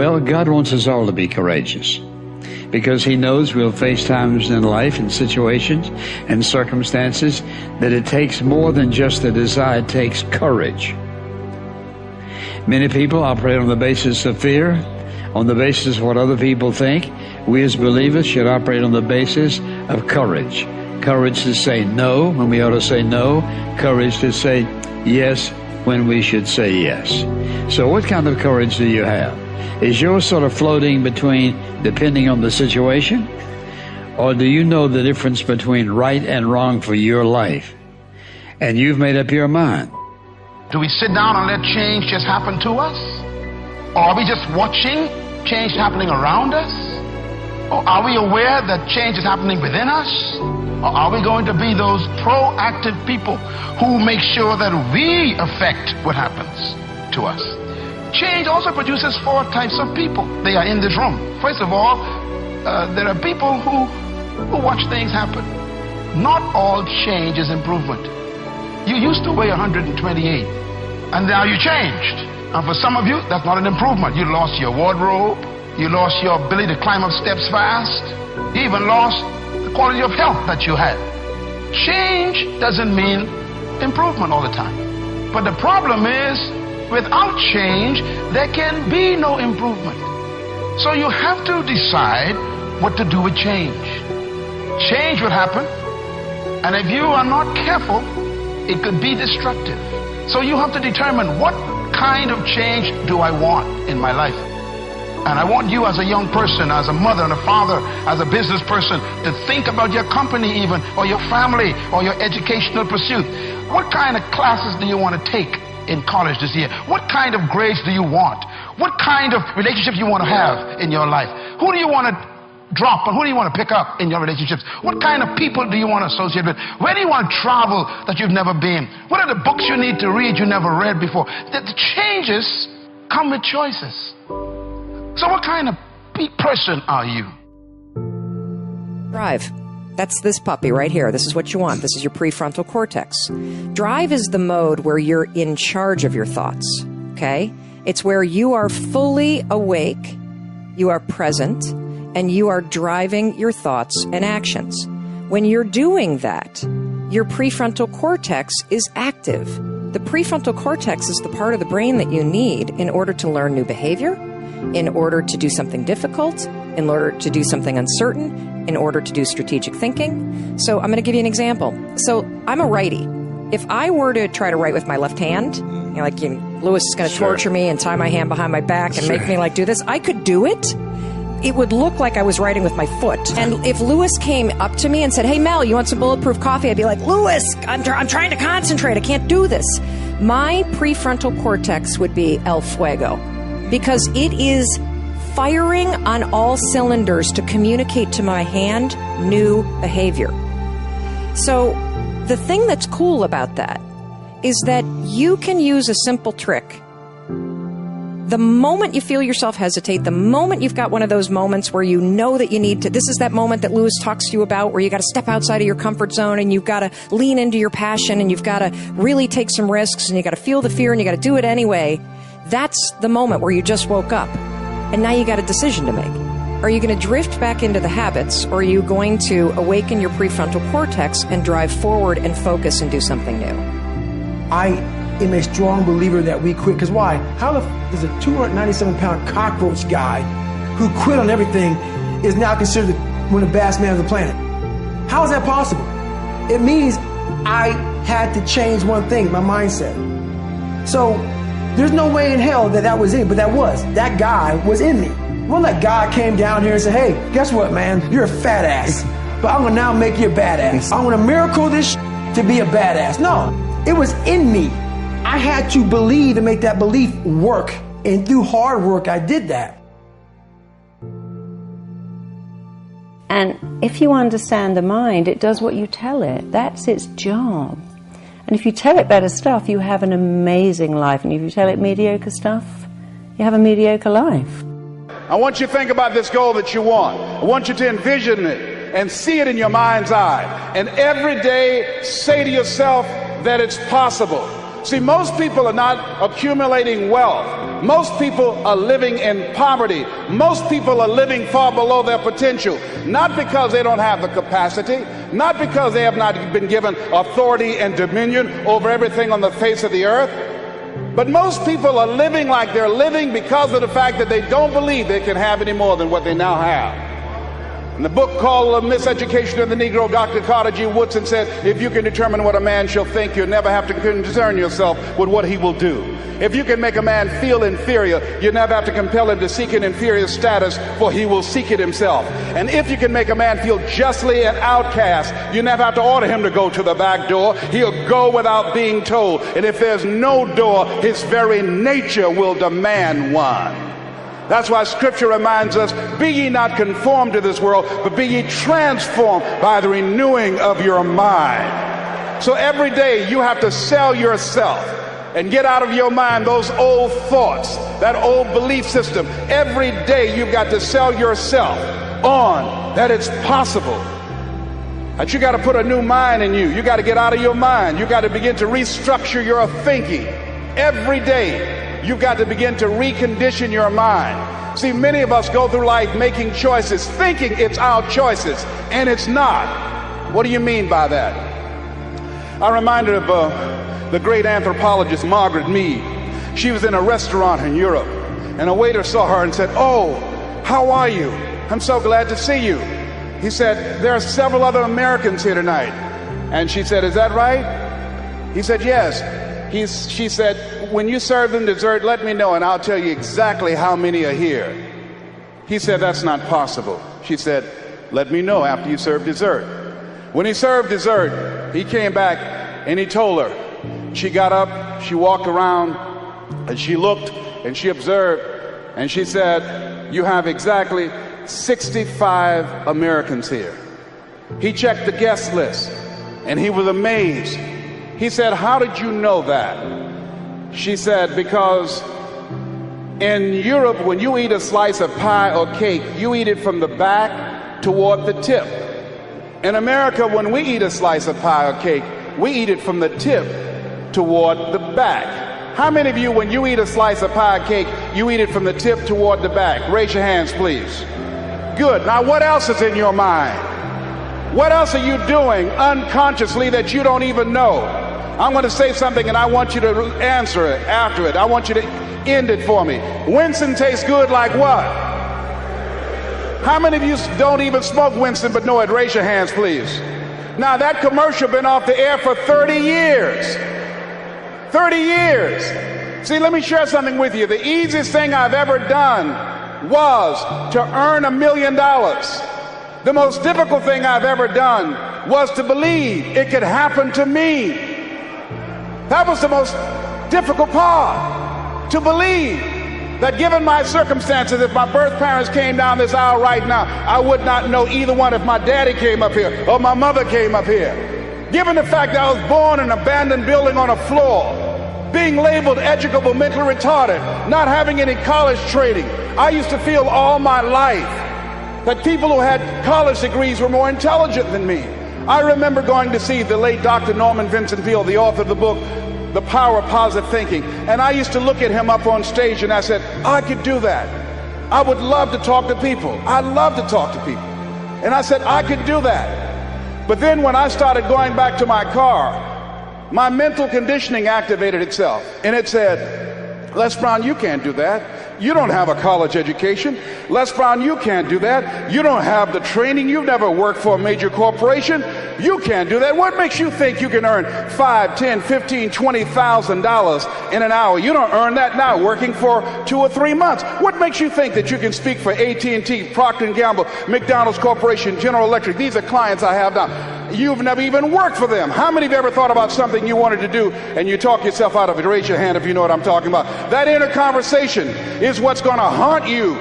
Well, God wants us all to be courageous because He knows we'll face times in life and situations and circumstances that it takes more than just a desire. It takes courage. Many people operate on the basis of fear, on the basis of what other people think. We as believers should operate on the basis of courage. Courage to say no when we ought to say no. Courage to say yes when we should say yes. So what kind of courage do you have? Is yours sort of floating between depending on the situation? Or do you know the difference between right and wrong for your life? And you've made up your mind. Do we sit down and let change just happen to us? Or are we just watching change happening around us? Or are we aware that change is happening within us? Or are we going to be those proactive people who make sure that we affect what happens to us? Change also produces 4 types of people. They are in this room. First of all, there are people who watch things happen. Not all change is improvement. You used to weigh 128, and now you changed. And for some of you, that's not an improvement. You lost your wardrobe. You lost your ability to climb up steps fast. You even lost the quality of health that you had. Change doesn't mean improvement all the time. But the problem is, without change, there can be no improvement. So you have to decide what to do with change. Change will happen, and if you are not careful, it could be destructive. So you have to determine, what kind of change do I want in my life? And I want you as a young person, as a mother and a father, as a business person, to think about your company even, or your family, or your educational pursuit. What kind of classes do you want to take in college this year? What kind of grades do you want? What kind of relationships you want to have in your life? Who do you want to drop and who do you want to pick up in your relationships? What kind of people do you want to associate with? Where do you want to travel that you've never been? What are the books you need to read you never read before? The changes come with choices. So what kind of person are you? Drive. That's this puppy right here. This is what you want. This is your prefrontal cortex. Drive is the mode where you're in charge of your thoughts, okay? It's where you are fully awake, you are present, and you are driving your thoughts and actions. When you're doing that, your prefrontal cortex is active. The prefrontal cortex is the part of the brain that you need in order to learn new behavior, in order to do something difficult, in order to do something uncertain, in order to do strategic thinking. So I'm going to give you an example. So I'm a righty. If I were to try to write with my left hand, Lewis is going to torture me and tie my hand behind my back and make me do this, I could do it. It would look like I was writing with my foot. And if Lewis came up to me and said, "Hey, Mel, you want some bulletproof coffee?" I'd be like, "Lewis, I'm trying to concentrate. I can't do this." My prefrontal cortex would be el fuego, because it is firing on all cylinders to communicate to my hand new behavior. So the thing that's cool about that is that you can use a simple trick. The moment you feel yourself hesitate, the moment you've got one of those moments where you know that you need to, this is that moment that Lewis talks to you about, where you got to step outside of your comfort zone and you've got to lean into your passion and you've got to really take some risks and you got to feel the fear and you got to do it anyway. That's the moment where you just woke up and now you got a decision to make. Are you going to drift back into the habits, or are you going to awaken your prefrontal cortex and drive forward and focus and do something new? I am a strong believer that we quit. Because why? How does a 297-pound cockroach guy who quit on everything is now considered one of the baddest men on the planet? How is that possible? It means I had to change one thing, my mindset. So there's no way in hell that was it, but that guy was in me. Well, that guy came down here and said, "Hey, guess what, man? You're a fat ass, but I'm going to now make you a badass. I'm going to miracle this to be a badass." No, it was in me. I had to believe and make that belief work. And through hard work, I did that. And if you understand the mind, it does what you tell it. That's its job. And if you tell it better stuff, you have an amazing life. And if you tell it mediocre stuff, you have a mediocre life. I want you to think about this goal that you want. I want you to envision it and see it in your mind's eye. And every day say to yourself that it's possible. See, most people are not accumulating wealth. Most people are living in poverty. Most people are living far below their potential, not because they don't have the capacity, not because they have not been given authority and dominion over everything on the face of the earth, but most people are living like they're living because of the fact that they don't believe they can have any more than what they now have. In the book called Miseducation of the Negro, Dr. Carter G. Woodson said, if you can determine what a man shall think, you'll never have to concern yourself with what he will do. If you can make a man feel inferior, you never have to compel him to seek an inferior status, for he will seek it himself. And if you can make a man feel justly an outcast, you never have to order him to go to the back door. He'll go without being told. And if there's no door, his very nature will demand one. That's why Scripture reminds us, be ye not conformed to this world, but be ye transformed by the renewing of your mind. So every day you have to sell yourself and get out of your mind those old thoughts, that old belief system. Every day you've got to sell yourself on that it's possible. That you got to put a new mind in you. You got to get out of your mind. You got to begin to restructure your thinking. Every day you've got to begin to recondition your mind. See, many of us go through life making choices, thinking it's our choices, and it's not. What do you mean by that? I'm reminded of the great anthropologist Margaret Mead. She was in a restaurant in Europe, and a waiter saw her and said, "Oh, how are you? I'm so glad to see you." He said, "There are several other Americans here tonight." And she said, "Is that right?" He said, "Yes." She said, "When you serve them dessert, let me know and I'll tell you exactly how many are here." He said, "That's not possible." She said, "Let me know after you serve dessert." When he served dessert, he came back and he told her. She got up, she walked around, and she looked and she observed, and she said, "You have exactly 65 Americans here." He checked the guest list and he was amazed. He said, "How did you know that?" She said, "Because in Europe, when you eat a slice of pie or cake, you eat it from the back toward the tip. In America, when we eat a slice of pie or cake, we eat it from the tip toward the back." How many of you, when you eat a slice of pie or cake, you eat it from the tip toward the back? Raise your hands, please. Good. Now, what else is in your mind? What else are you doing unconsciously that you don't even know? I'm going to say something and I want you to answer it after it. I want you to end it for me. Winston tastes good like what? How many of you don't even smoke Winston but know it? Raise your hands, please. Now that commercial been off the air for 30 years. 30 years. See, let me share something with you. The easiest thing I've ever done was to earn $1 million. The most difficult thing I've ever done was to believe it could happen to me. That was the most difficult part, to believe that given my circumstances, if my birth parents came down this aisle right now, I would not know either one if my daddy came up here or my mother came up here. Given the fact that I was born in an abandoned building on a floor, being labeled educable, mentally retarded, not having any college training, I used to feel all my life that people who had college degrees were more intelligent than me. I remember going to see the late Dr. Norman Vincent Peale, the author of the book, The Power of Positive Thinking. And I used to look at him up on stage and I said, I could do that. I would love to talk to people. I love to talk to people. And I said, I could do that. But then when I started going back to my car, my mental conditioning activated itself. And it said, Les Brown, you can't do that. You don't have a college education. Les Brown, you can't do that. You don't have the training. You've never worked for a major corporation. You can't do that. What makes you think you can earn $5, $10, $15, $20,000 in an hour? You don't earn that now working for 2 or 3 months. What makes you think that you can speak for AT&T, Procter & Gamble, McDonald's Corporation, General Electric? These are clients I have now. You've never even worked for them. How many of you ever thought about something you wanted to do and you talk yourself out of it? Raise your hand if you know what I'm talking about. That inner conversation is what's going to haunt you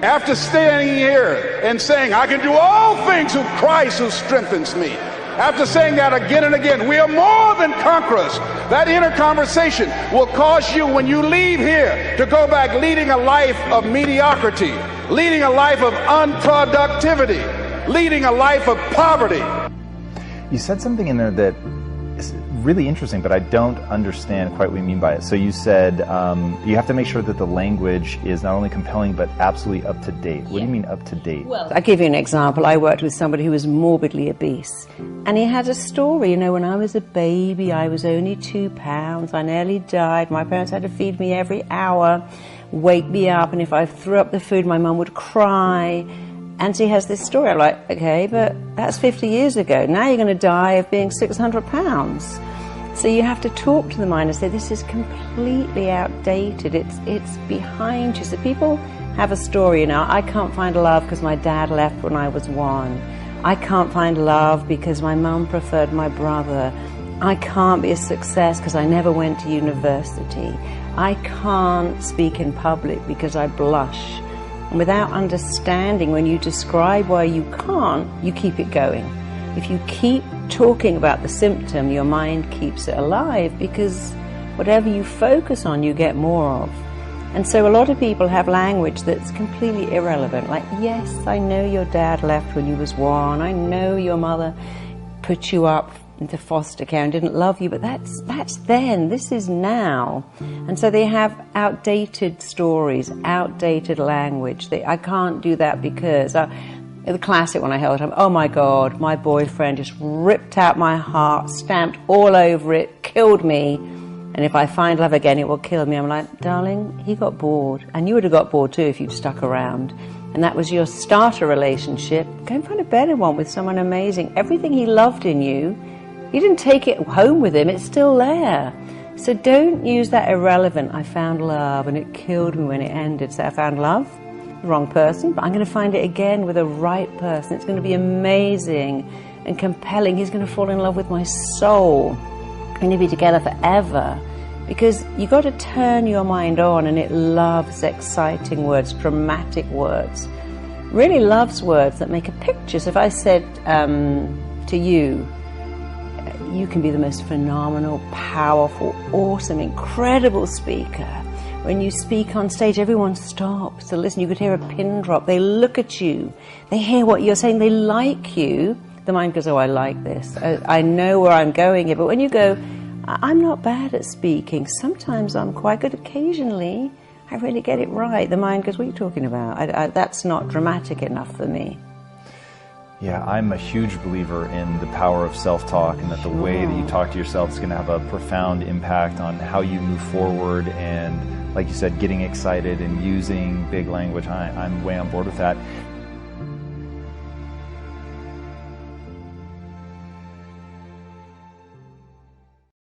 after standing here and saying, I can do all things through Christ who strengthens me. After saying that again and again, we are more than conquerors. That inner conversation will cause you, when you leave here, to go back leading a life of mediocrity, leading a life of unproductivity, leading a life of poverty. You said something in there that is really interesting, but I don't understand quite what you mean by it. So you said you have to make sure that the language is not only compelling, but absolutely up to date. What do you mean up to date? Well, I'll give you an example. I worked with somebody who was morbidly obese, and he had a story. You know, when I was a baby, I was only 2 pounds. I nearly died. My parents had to feed me every hour, wake me up, and if I threw up the food, my mum would cry. And so he has this story. I'm like, okay, but that's 50 years ago. Now you're going to die of being 600 pounds. So you have to talk to the mind and say, this is completely outdated. It's behind you. So people have a story, you know, I can't find love because my dad left when I was 1. I can't find love because my mum preferred my brother. I can't be a success because I never went to university. I can't speak in public because I blush. And without understanding, when you describe why you can't, you keep it going. If you keep talking about the symptom, your mind keeps it alive, because whatever you focus on, you get more of. And so a lot of people have language that's completely irrelevant. Like, yes, I know your dad left when you was 1. I know your mother put you up into foster care and didn't love you, but that's then. This is now. And so they have outdated stories, outdated language. I can't do that because the classic one I held up, oh my God, my boyfriend just ripped out my heart, stamped all over it, killed me, and if I find love again, it will kill me. I'm like, darling, he got bored, and you would have got bored too if you'd stuck around. And that was your starter relationship. Go and find a better one with someone amazing. Everything he loved in you, you didn't take it home with him, it's still there. So don't use that irrelevant, I found love and it killed me when it ended. So I found love, the wrong person, but I'm going to find it again with the right person. It's going to be amazing and compelling. He's going to fall in love with my soul. We're going to be together forever. Because you've got to turn your mind on, and it loves exciting words, dramatic words. Really loves words that make a picture. So if I said to you, you can be the most phenomenal, powerful, awesome, incredible speaker. When you speak on stage, everyone stops to listen. You could hear a pin drop. They look at you. They hear what you're saying. They like you. The mind goes, oh, I like this. I know where I'm going here. But when you go, I'm not bad at speaking. Sometimes I'm quite good. Occasionally, I really get it right. The mind goes, what are you talking about? That's not dramatic enough for me. Yeah, I'm a huge believer in the power of self-talk, and that the way that you talk to yourself is going to have a profound impact on how you move forward, and like you said, getting excited and using big language. I'm way on board with that.